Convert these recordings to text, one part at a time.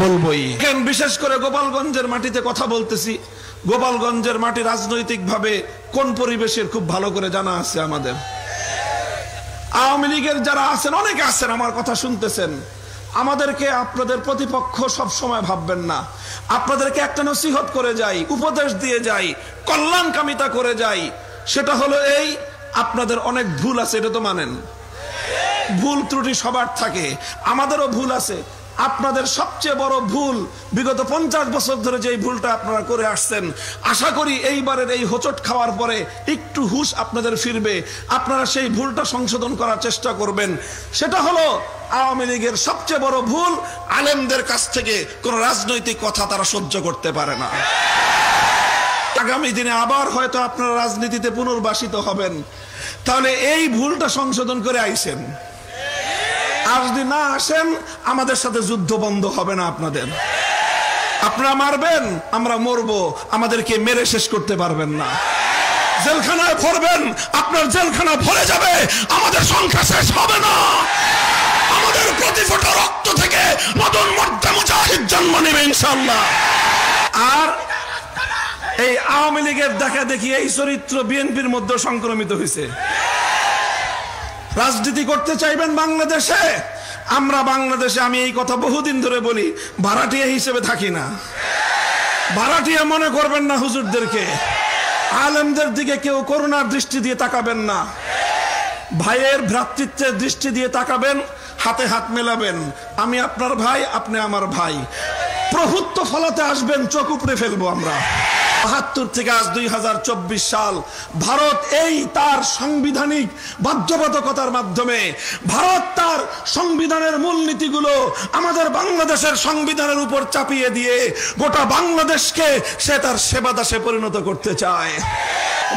বলবোই। বিশেষ করে গোপালগঞ্জের মাটিতে কথা বলতেছি। গোপালগঞ্জের মাটি রাজনৈতিক ভাবে কোন পরিবেশের খুব ভালো করে জানা আছে আমাদের। আওয়ামী লীগের যারা আছেন, অনেকে আছেন, আমার কথা শুনতেছেন, আমাদেরকে আপনাদের প্রতিপক্ষ সব সময় ভাববেন না। আপনাদেরকে একটা নসিহত করে যাই, উপদেশ দিয়ে যাই, কল্যাণকামিতা করে যাই। সেটা হলো এই, আপনাদের অনেক ভুল আছে, এটা তো মানেন। ভুল ত্রুটি সবার থাকে, আমাদেরও ভুল আছে। আপনাদের সবচেয়ে বড় ভুল বিগত 50 বছর ধরে যে ভুলটা আপনারা করে আসছেন, আশা করি এইবারের এই হোঁচট খাওয়ার পরে একটু হুঁশ আপনাদের ফিরবে। আপনারা সেই ভুলটা সংশোধন করার চেষ্টা করবেন। সেটা হলো আওয়ামী লীগের সবচেয়ে বড় ভুল, আলেমদের কাছ থেকে কোন রাজনৈতিক কথা তারা সহ্য করতে পারে না। আগামী দিনে আবার হয়তো আপনারা রাজনীতিতে পুনর্বাসিত হবেন, তাহলে এই ভুলটা সংশোধন করে আইছেন। আর যদি না আসেন, আমাদের সাথে যুদ্ধ বন্ধ হবে না আপনাদের। আপনারা মারবেন, আমরা মরবো, আমাদেরকে মেরে শেষ করতে পারবেন না। জেলখানায় ভরবেন, আপনার জেলখানা ভরে যাবে, আমাদের সংখ্যা শেষ হবে না। আমাদের প্রতি ফোঁটা রক্ত থেকে নতুন মর্দে মুজাহিদ জন্ম নেবে ইনশাআল্লাহ। আর এই আওয়ামী লীগের দেখা দেখি এই চরিত্র বিএনপির মধ্যে সংক্রমিত হয়েছে। রাজনীতি করতে চাইবেন বাংলাদেশে, আমরা বাংলাদেশে, আমি এই কথা বহুদিন ধরে বলি, ভাড়াটিয়া হিসেবে থাকি না। ভাড়াটিয়া মনে করবেন না হুজুরদেরকে। আলেমদের দিকে কেউ করুণার দৃষ্টি দিয়ে তাকাবেন না, ভাইয়ের ভ্রাতৃত্বের দৃষ্টি দিয়ে তাকাবেন, হাতে হাত মেলাবেন। আমি আপনার ভাই, আপনি আমার ভাই। প্রভুত্ব ফলাতে আসবেন, চোখ উপড়ে ফেলবো আমরা। ৭২ থেকে আজ ২০২৪ সাল, ভারত এই তার সাংবিধানিক বাধ্যবাধকতার মাধ্যমে, ভারত তার সংবিধানের মূলনীতিগুলো আমাদের বাংলাদেশের সংবিধানের উপর চাপিয়ে দিয়ে গোটা বাংলাদেশকে সে তার সেবাদাসে পরিণত করতে চায়।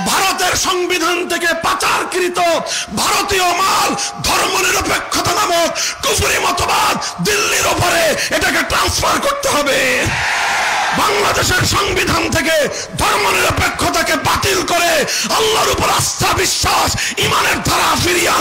ভারতের সংবিধান থেকে পাচারকৃত ভারতীয় মাল, ধর্মনিরপেক্ষতা নামক কুফরি মতবাদ, দিল্লির উপরে এটাকে ট্রান্সফার করতে হবে। বাংলাদেশের সংবিধান থেকে ধর্মনিরপেক্ষতাকে বাতিল করে আল্লাহর উপর আস্থা, বিশ্বাস, ইমানের ধারা ফিরিয়ে